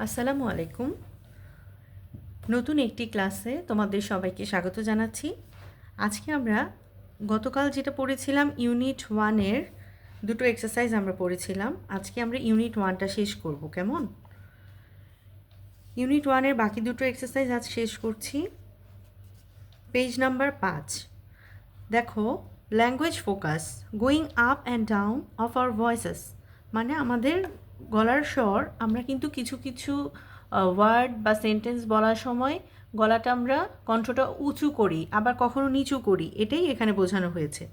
আসসালামু আলাইকুম। নতুন একটি ক্লাসে তোমাদের সবাইকে স্বাগত জানাচ্ছি। আজকে আমরা গতকাল যেটা পড়েছিলাম ইউনিট 1 এর দুটো এক্সারসাইজ আমরা পড়েছিলাম। আজকে আমরা ইউনিট 1টা শেষ করব, কেমন? ইউনিট 1 এর বাকি দুটো এক্সারসাইজ আজ শেষ করছি। পেজ নাম্বার 5 দেখো, language focus going up and down of our voices, মানে আমাদের গলার স্বর আমরা কিন্তু কিছু কিছু ওয়ার্ড বা সেন্টেন্স বলার সময় গলাটা আমরা কণ্ঠটা উঁচু করি, আবার কখনো নিচু করি, এটাই এখানে বোঝানো হয়েছে।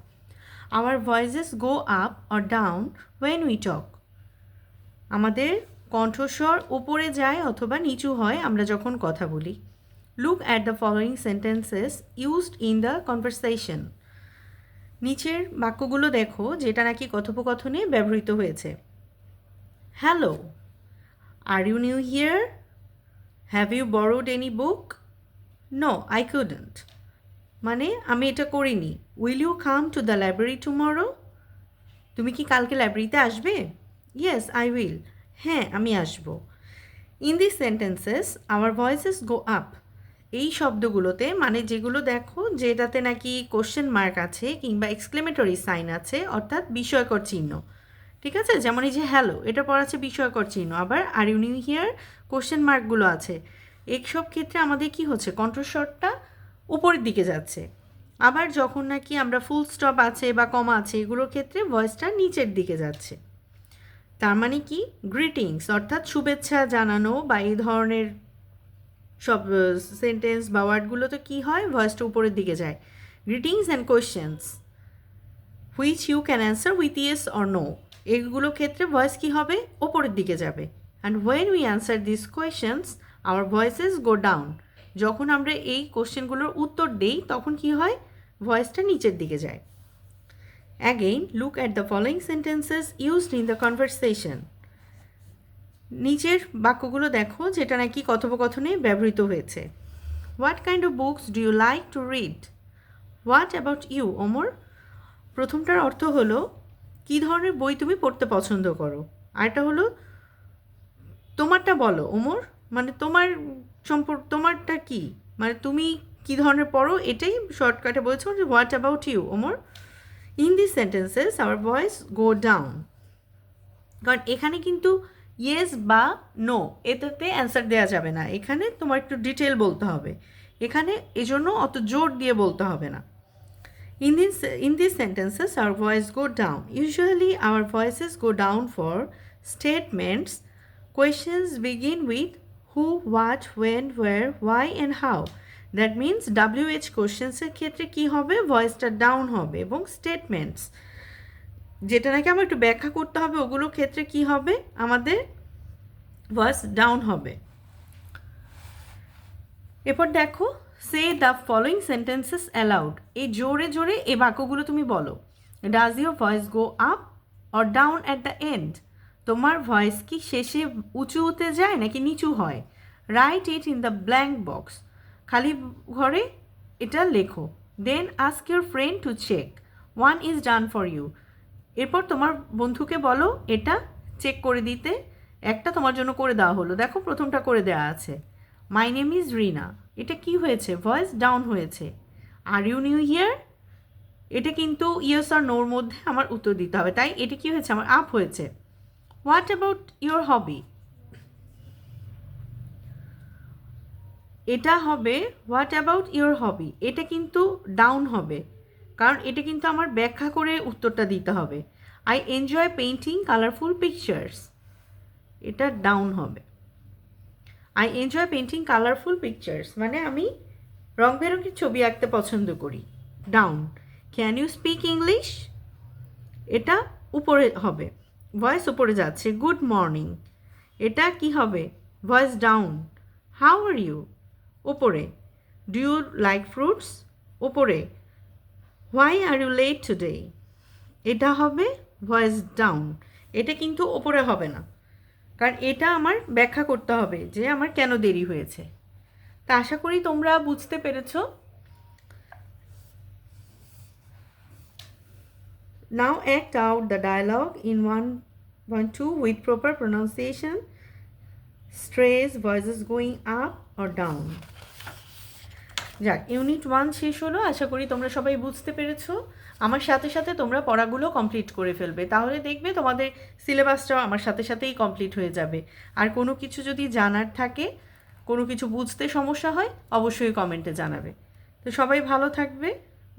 Our voices go up or down when we talk, আমাদের কণ্ঠস্বর উপরে যায় অথবা নিচু হয় আমরা যখন কথা বলি। Look at the following sentences used in the conversation, নিচের বাক্যগুলো দেখো যেটা নাকি কথোপকথনে ব্যবহৃত হয়েছে। Hello, are you new here? Have you borrowed any book? No, I couldn't, মানে আমি এটা করিনি। Will you come to the library tomorrow? তুমি কি কালকে লাইব্রেরিতে আসবে? ইয়েস আই উইল, হ্যাঁ আমি আসব। In this sentences our voices go up, এই শব্দগুলোতে মানে যেগুলো দেখো যেটাতে নাকি কোশ্চেন মার্ক আছে কিংবা এক্সক্লেমেটরি সাইন আছে, অর্থাৎ বিস্ময়কর চিহ্ন, ঠিক আছে? যেমন এই যে হ্যালো, এটা পর আছে বিস্ময়কর চিহ্ন, আবার are you new here question মার্কগুলো আছে। এইসব ক্ষেত্রে আমাদের কি হচ্ছে, কণ্ঠস্বরটা উপরের দিকে যাচ্ছে। আবার যখন নাকি আমরা ফুল স্টপ আছে বা কমা আছে এগুলোর ক্ষেত্রে ভয়েসটা নিচের দিকে যাচ্ছে। তার মানে কি, গ্রিটিংস অর্থাৎ শুভেচ্ছা জানানো বা এই ধরনের সব সেন্টেন্স বা ওয়ার্ডগুলোতে কী হয়, ভয়েসটা উপরের দিকে যায়। Greetings and questions which you can answer with yes or no, এগুলোর ক্ষেত্রে ভয়েস কী হবে, ওপরের দিকে যাবে। And when we answer this questions our voices go down, যখন আমরা এই কোশ্চেনগুলোর উত্তর দিই তখন কি হয়, ভয়েসটা নিচের দিকে যায়। Again look at the following sentences used in the conversation, নিচের বাক্যগুলো দেখো যেটা নাকি কথোপকথনে ব্যবহৃত হয়েছে। What kind of books do you like to read? What about you Omar? প্রথমটার অর্থ হলো কী ধরনের বই তুমি পড়তে পছন্দ করো, আরেকটা হলো তোমারটা বলো ওমর, মানে তোমার তোমারটা কি, মানে তুমি কী ধরনের পড়ো, এটাই শর্টকাটে বলছো যে what about you Omar. In this sentences our voice go down, কারণ এখানে কিন্তু ইয়েস বা নো এটাতে অ্যান্সার দেওয়া যাবে না, এখানে তোমার একটু ডিটেল বলতে হবে, এখানে এজন্য অত জোর দিয়ে বলতে হবে না। In these sentences, our voice go down. Usually, our voices go down for statements. Questions begin with who, what, when, where, why, and how. That means WH questions এর ক্ষেত্রে কি হবে, ভয়েসটা ডাউন হবে, এবং স্টেটমেন্টস যেটা নাকি আমার একটু ব্যাখ্যা করতে হবে ওগুলোর ক্ষেত্রে কি হবে, আমাদের ভয়েস ডাউন হবে। এরপর দেখো, say the following sentences aloud, এই জোরে জোরে এই বাক্যগুলো তুমি বলো। Does your voice go up or down at the end? তোমার ভয়েস কি শেষে উঁচু হতে যায় নাকি নিচু হয়? Write it in the blank box, খালি ঘরে এটা লেখো। Then ask your friend to check, one is done for you. এরপর তোমার বন্ধুকে বলো এটা চেক করে দিতে, একটা তোমার জন্য করে দেওয়া হলো, দেখো প্রথমটা করে দেওয়া আছে। মাই নেম ইজ রিনা, এটা কি হয়েছে, ভয়েস ডাউন হয়েছে। আর ইউ নিউ হিয়ার, এটা কিন্তু ইয়েস আর নোর মধ্যে আমার উত্তর দিতে হবে, তাই এটা কি হয়েছে, আমার আপ হয়েছে। হোয়াট অ্যাবাউট ইউর হবি, এটা হবে হোয়াট অ্যাবাউট ইউর হবি, এটা কিন্তু ডাউন হবে, কারণ এটা কিন্তু আমার ব্যাখ্যা করে উত্তরটা দিতে হবে। I enjoy painting colourful pictures, এটা ডাউন হবে। I enjoy painting colourful pictures মানে আমি রং বেরঙের ছবি আঁকতে পছন্দ করি, down. Can you speak English, এটা উপরে হবে, ভয়েস উপরে যাচ্ছে। গুড মর্নিং, এটা কি হবে, voice down. How are you, উপরে। ডু ইউ লাইক ফ্রুটস, উপরে। Why are you late today, এটা হবে ভয়েস ডাউন, এটা কিন্তু ওপরে হবে না, কারণ এটা আমার ব্যাখ্যা করতে হবে যে আমার কেন দেরি হয়েছে। তা আশা করি তোমরা বুঝতে পেরেছ। Now act out the dialogue in 1.2 with proper pronunciation. Stress, voices going up or down. যাক, ইউনিট 1 শেষ হলো। আশা করি তোমরা সবাই বুঝতে পেরেছো। আমার সাথে সাথে তোমরা পড়াগুলো কমপ্লিট করে ফেলবে, তাহলে দেখবে তোমাদের সিলেবাসটাও আমার সাথে সাথেই কমপ্লিট হয়ে যাবে। আর কোনো কিছু যদি জানার থাকে, কোনো কিছু বুঝতে সমস্যা হয়, অবশ্যই কমেন্টে জানাবে। তো সবাই ভালো থাকবে,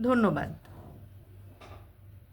ধন্যবাদ।